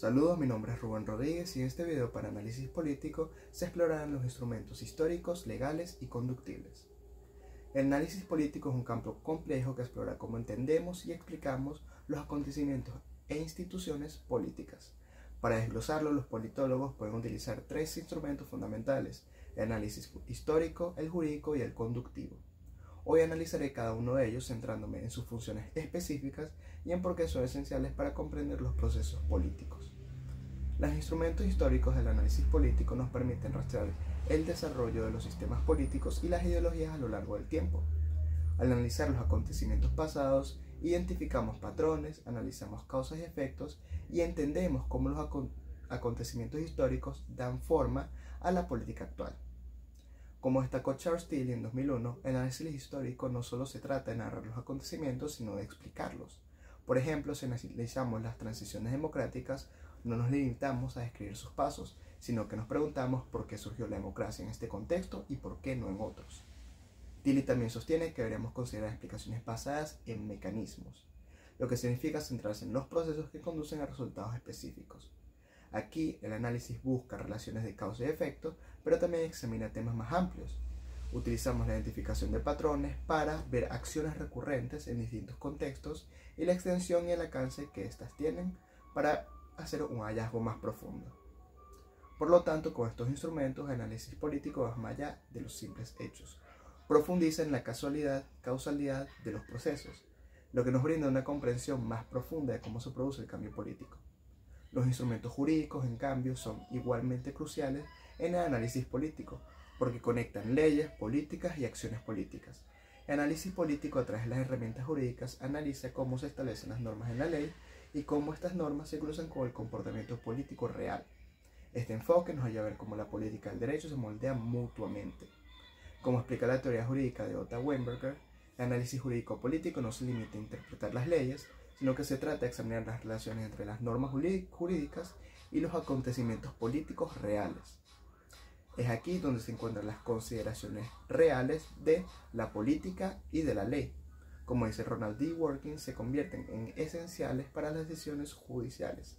Saludos, mi nombre es Rubén Rodríguez y en este video para análisis político se explorarán los instrumentos históricos, legales y conductibles. El análisis político es un campo complejo que explora cómo entendemos y explicamos los acontecimientos e instituciones políticas. Para desglosarlo, los politólogos pueden utilizar tres instrumentos fundamentales: el análisis histórico, el jurídico y el conductivo. Hoy analizaré cada uno de ellos centrándome en sus funciones específicas y en por qué son esenciales para comprender los procesos políticos. Los instrumentos históricos del análisis político nos permiten rastrear el desarrollo de los sistemas políticos y las ideologías a lo largo del tiempo. Al analizar los acontecimientos pasados, identificamos patrones, analizamos causas y efectos y entendemos cómo los acontecimientos históricos dan forma a la política actual. Como destacó Charles Tilly en 2001, el análisis histórico no solo se trata de narrar los acontecimientos, sino de explicarlos. Por ejemplo, si analizamos las transiciones democráticas, no nos limitamos a describir sus pasos, sino que nos preguntamos por qué surgió la democracia en este contexto y por qué no en otros. Tilly también sostiene que deberíamos considerar explicaciones basadas en mecanismos, lo que significa centrarse en los procesos que conducen a resultados específicos. Aquí el análisis busca relaciones de causa y efecto, pero también examina temas más amplios. Utilizamos la identificación de patrones para ver acciones recurrentes en distintos contextos y la extensión y el alcance que éstas tienen para hacer un hallazgo más profundo. Por lo tanto, con estos instrumentos, el análisis político va más allá de los simples hechos. Profundiza en la causalidad de los procesos, lo que nos brinda una comprensión más profunda de cómo se produce el cambio político. Los instrumentos jurídicos, en cambio, son igualmente cruciales en el análisis político, porque conectan leyes, políticas y acciones políticas. El análisis político, a través de las herramientas jurídicas, analiza cómo se establecen las normas en la ley y cómo estas normas se cruzan con el comportamiento político real. Este enfoque nos ayuda a ver cómo la política y el derecho se moldean mutuamente. Como explica la teoría jurídica de Otto Weinberger, el análisis jurídico-político no se limita a interpretar las leyes, sino que se trata de examinar las relaciones entre las normas jurídicas y los acontecimientos políticos reales. Es aquí donde se encuentran las consideraciones reales de la política y de la ley. Como dice Ronald D. Dworkin, se convierten en esenciales para las decisiones judiciales.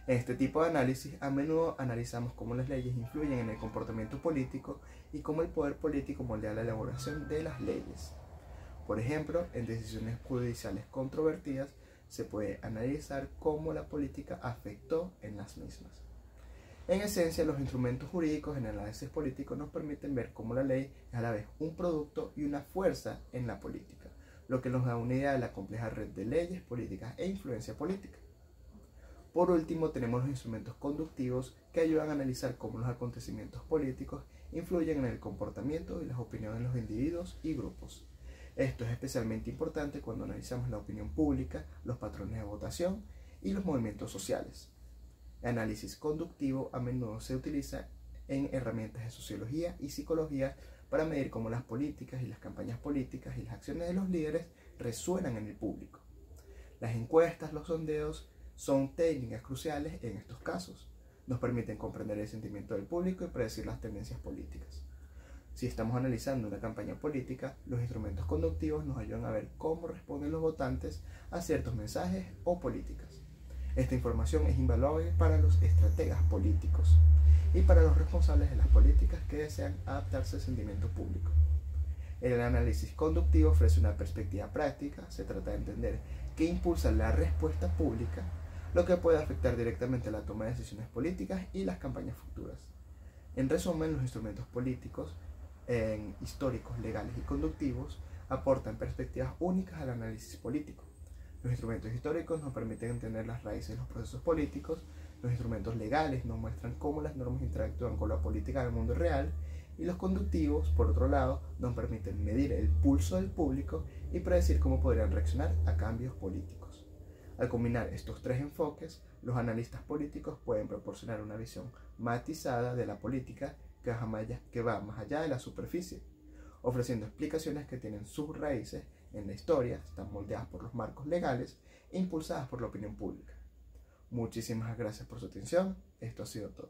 En este tipo de análisis, a menudo analizamos cómo las leyes influyen en el comportamiento político y cómo el poder político moldea la elaboración de las leyes. Por ejemplo, en decisiones judiciales controvertidas, se puede analizar cómo la política afectó en las mismas. En esencia, los instrumentos jurídicos en el análisis político nos permiten ver cómo la ley es a la vez un producto y una fuerza en la política, lo que nos da una idea de la compleja red de leyes, políticas e influencia política. Por último, tenemos los instrumentos conductivos que ayudan a analizar cómo los acontecimientos políticos influyen en el comportamiento y las opiniones de los individuos y grupos. Esto es especialmente importante cuando analizamos la opinión pública, los patrones de votación y los movimientos sociales. El análisis conductivo a menudo se utiliza en herramientas de sociología y psicología para medir cómo las políticas y las campañas políticas y las acciones de los líderes resuenan en el público. Las encuestas, los sondeos, son técnicas cruciales en estos casos. Nos permiten comprender el sentimiento del público y predecir las tendencias políticas. Si estamos analizando una campaña política, los instrumentos conductivos nos ayudan a ver cómo responden los votantes a ciertos mensajes o políticas. Esta información es invaluable para los estrategas políticos y para los responsables de las políticas que desean adaptarse al sentimiento público. El análisis conductivo ofrece una perspectiva práctica. Se trata de entender qué impulsa la respuesta pública, lo que puede afectar directamente la toma de decisiones políticas y las campañas futuras. En resumen, los instrumentos políticos, históricos, legales y conductivos, aportan perspectivas únicas al análisis político. Los instrumentos históricos nos permiten entender las raíces de los procesos políticos. Los instrumentos legales nos muestran cómo las normas interactúan con la política del mundo real, y los conductivos, por otro lado, nos permiten medir el pulso del público y predecir cómo podrían reaccionar a cambios políticos. Al combinar estos tres enfoques, los analistas políticos pueden proporcionar una visión matizada de la política que va más allá de la superficie, ofreciendo explicaciones que tienen sus raíces en la historia, están moldeadas por los marcos legales e impulsadas por la opinión pública. Muchísimas gracias por su atención. Esto ha sido todo.